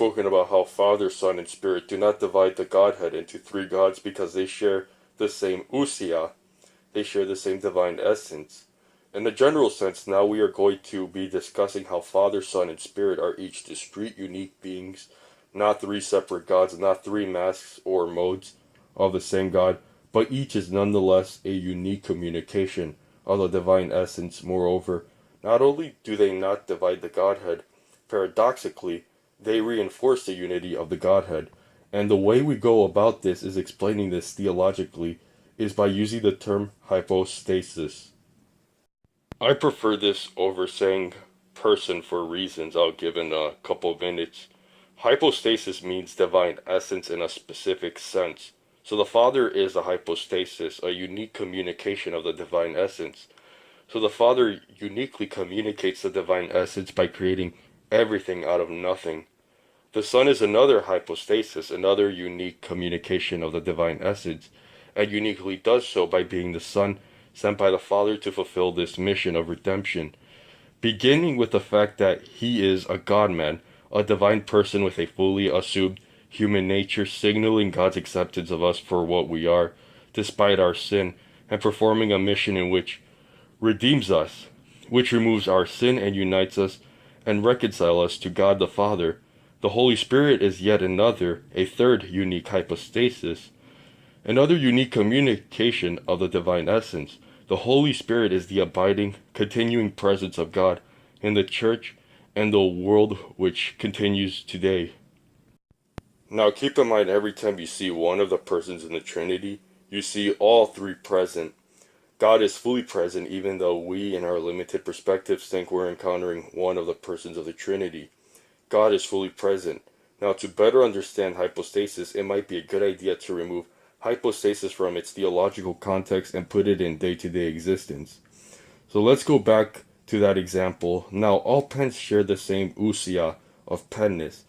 spoken about how Father, Son, and Spirit do not divide the Godhead into three gods because they share the same ousia, they share the same divine essence. In a general sense, now we are going to be discussing how Father, Son, and Spirit are each discrete, unique beings, not three separate gods, not three masks or modes of the same God, but each is nonetheless a unique communication of the divine essence. Moreover, not only do they not divide the Godhead, paradoxically, they reinforce the unity of the Godhead. And the way we go about this is explaining this theologically is by using the term hypostasis. I prefer this over saying person for reasons I'll give in a couple of minutes. Hypostasis means divine essence in a specific sense. So the Father is a hypostasis, a unique communication of the divine essence. So the Father uniquely communicates the divine essence by creating everything out of nothing. The Son is another hypostasis, another unique communication of the divine essence, and uniquely does so by being the Son sent by the Father to fulfill this mission of redemption, beginning with the fact that he is a God-man, a divine person with a fully assumed human nature, signaling God's acceptance of us for what we are, despite our sin, and performing a mission in which redeems us, which removes our sin and unites us and reconciles us to God the Father. The Holy Spirit is yet another, a third unique hypostasis, another unique communication of the divine essence. The Holy Spirit is the abiding, continuing presence of God in the church and the world which continues today. Now keep in mind, every time you see one of the persons in the Trinity, you see all three present. God is fully present even though we in our limited perspectives think we're encountering one of the persons of the Trinity. God is fully present. Now, to better understand hypostasis, it might be a good idea to remove hypostasis from its theological context and put it in day-to-day existence. So let's go back to that example. Now, all pens share the same ousia of penness,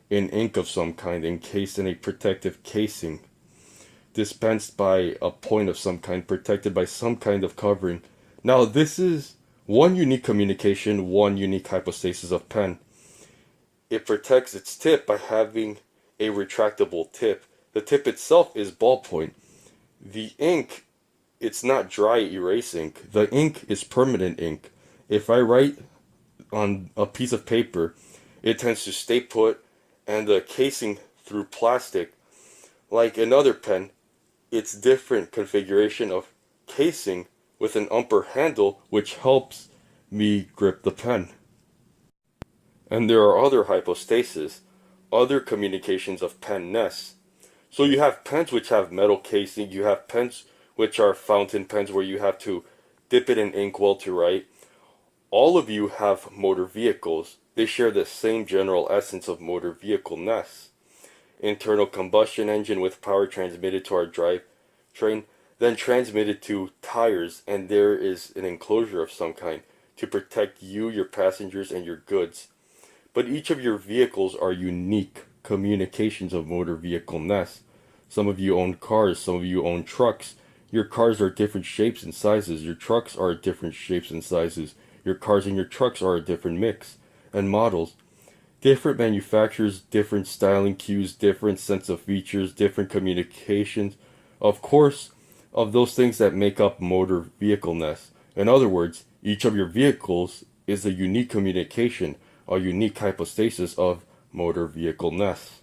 in ink of some kind, encased in a protective casing, dispensed by a point of some kind, protected by some kind of covering. Now, this is one unique communication, one unique hypostasis of pen. It protects its tip by having a retractable tip. The tip itself is ballpoint. The ink, it's not dry erase ink. The ink is permanent ink. If I write on a piece of paper, it tends to stay put, and the casing through plastic, like another pen, it's different configuration of casing with an upper handle which helps me grip the pen. And there are other hypostases, other communications of penness. So you have pens which have metal casing, you have pens which are fountain pens where you have to dip it in inkwell to write. All of you have motor vehicles. They share the same general essence of motor vehicle-ness. Internal combustion engine with power transmitted to our drivetrain, then transmitted to tires, and there is an enclosure of some kind to protect you, your passengers, and your goods. But each of your vehicles are unique communications of motor vehicle-ness. Some of you own cars, some of you own trucks. Your cars are different shapes and sizes. Your trucks are different shapes and sizes. Your cars and your trucks are a different mix and models. Different manufacturers, different styling cues, different sense of features, different communications. Of course, of those things that make up motor vehicle-ness. In other words, each of your vehicles is a unique communication, a unique hypostasis of motor vehicle-ness.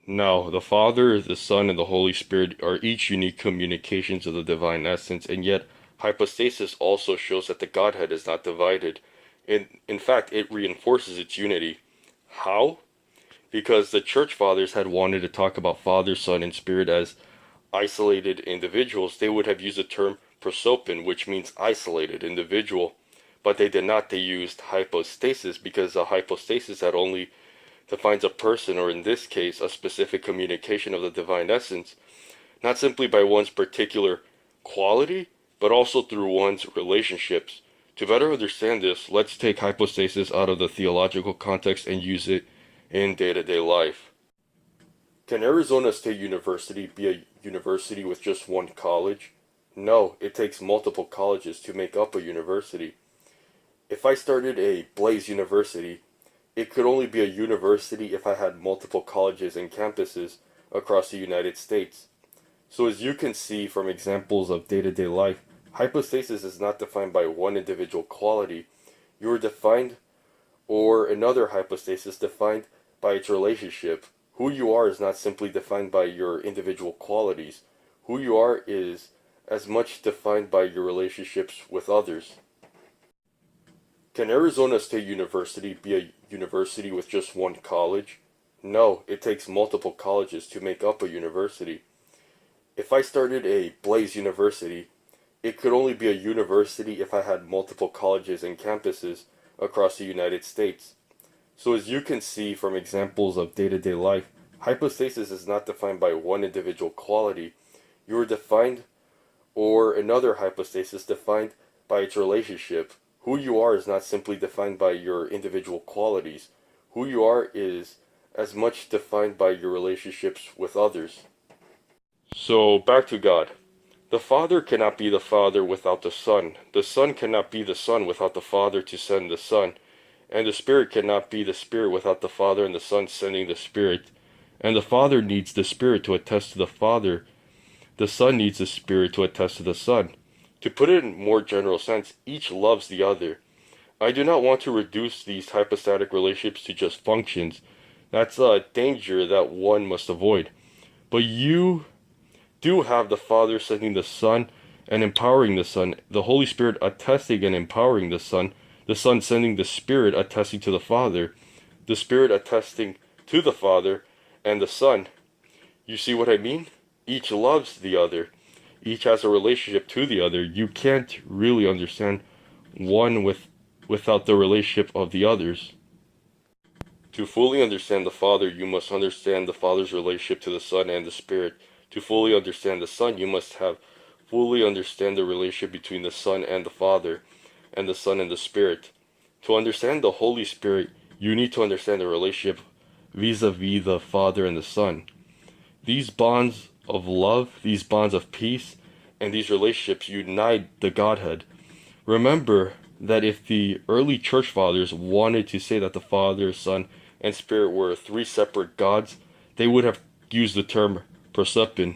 Now, the Father, the Son, and the Holy Spirit are each unique communications of the divine essence, and yet hypostasis also shows that the Godhead is not divided. In fact, it reinforces its unity. How? Because the Church Fathers had wanted to talk about Father, Son, and Spirit as isolated individuals. They would have used the term prosopon, which means isolated individual. But they did not. They used hypostasis because a hypostasis that only defines a person, or in this case, a specific communication of the divine essence, not simply by one's particular quality, but also through one's relationships. To better understand this, let's take hypostasis out of the theological context and use it in day-to-day life. Can Arizona State University be a university with just one college? No, it takes multiple colleges to make up a university. If I started a Blaze University, it could only be a university if I had multiple colleges and campuses across the United States. So as you can see from examples of day-to-day life, hypostasis is not defined by one individual quality. You are defined, or another hypostasis defined by its relationship. Who you are is not simply defined by your individual qualities. Who you are is as much defined by your relationships with others. Can Arizona State University be a university with just one college? No, it takes multiple colleges to make up a university. If I started a Blaze University, it could only be a university if I had multiple colleges and campuses across the United States. So as you can see from examples of day-to-day life, hypostasis is not defined by one individual quality. You are defined, or another hypostasis defined by its relationship. Who you are is not simply defined by your individual qualities. Who you are is as much defined by your relationships with others. So back to God. The Father cannot be the Father without the Son. The Son cannot be the Son without the Father to send the Son. And the Spirit cannot be the Spirit without the Father and the Son sending the Spirit. And the Father needs the Spirit to attest to the Father. The Son needs the Spirit to attest to the Son. To put it in more general sense, each loves the other. I do not want to reduce these hypostatic relationships to just functions. That's a danger that one must avoid. But you do have the Father sending the Son and empowering the Son, the Holy Spirit attesting and empowering the Son sending the Spirit attesting to the Spirit attesting to the Father, and the Son. You see what I mean? Each loves the other. Each has a relationship to the other. You can't really understand one without the relationship of the others. To fully understand the Father, you must understand the Father's relationship to the Son and the Spirit. To fully understand the Son, you must have fully understand the relationship between the Son and the Father, and the Son and the Spirit. To understand the Holy Spirit, you need to understand the relationship vis-a-vis the Father and the Son. These bonds of love, these bonds of peace, and these relationships unite the Godhead. Remember that if the early church fathers wanted to say that the Father, Son, and Spirit were three separate gods, they would have used the term prosopon.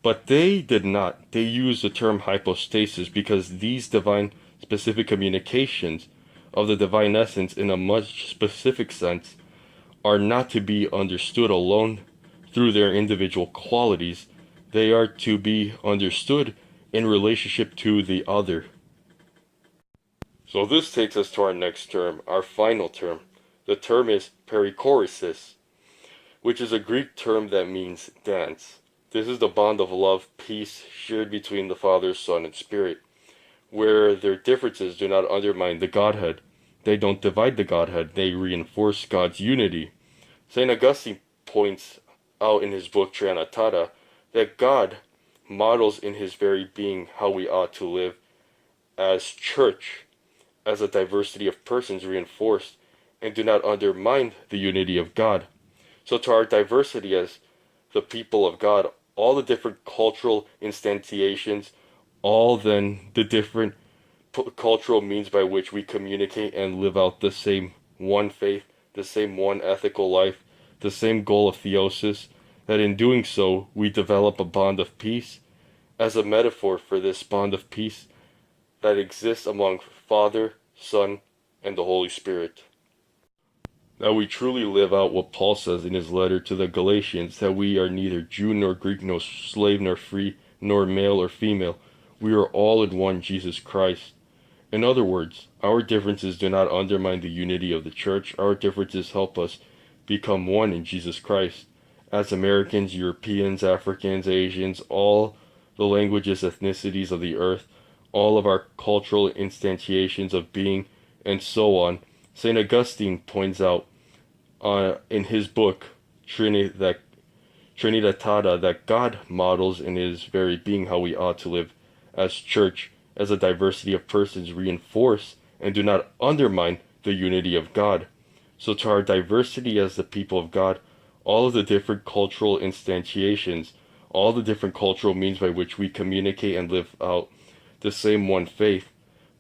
But they did not. They used the term hypostasis because these divine specific communications of the divine essence in a much specific sense are not to be understood alone through their individual qualities. They are to be understood in relationship to the other. So this takes us to our next term, our final term. The term is perichoresis, which is a Greek term that means dance. This is the bond of love, peace shared between the Father, Son, and Spirit, where their differences do not undermine the Godhead. They don't divide the Godhead, they reinforce God's unity. St. Augustine points out in his book Trinitata that God models in his very being how we ought to live as church, as a diversity of persons reinforced and do not undermine the unity of God. So to our diversity as the people of God, all the different cultural instantiations, all then the different cultural means by which we communicate and live out the same one faith, the same one ethical life, the same goal of theosis, that in doing so we develop a bond of peace as a metaphor for this bond of peace that exists among Father, Son, and the Holy Spirit. That we truly live out what Paul says in his letter to the Galatians, that we are neither Jew nor Greek, nor slave nor free, nor male or female. We are all in one Jesus Christ. In other words, our differences do not undermine the unity of the church. Our differences help us become one in Jesus Christ. As Americans, Europeans, Africans, Asians, all the languages, ethnicities of the earth, all of our cultural instantiations of being, and so on, St. Augustine points out in his book, Trinitata, that God models in his very being how we ought to live as church, as a diversity of persons reinforce and do not undermine the unity of God. So to our diversity as the people of God, all of the different cultural instantiations, all the different cultural means by which we communicate and live out the same one faith,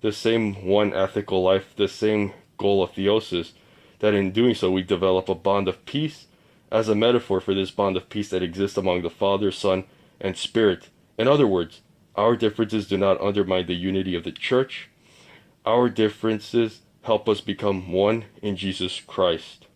the same one ethical life, the same goal of theosis, that in doing so we develop a bond of peace as a metaphor for this bond of peace that exists among the Father, Son, and Spirit. In other words, our differences do not undermine the unity of the Church. Our differences help us become one in Jesus Christ.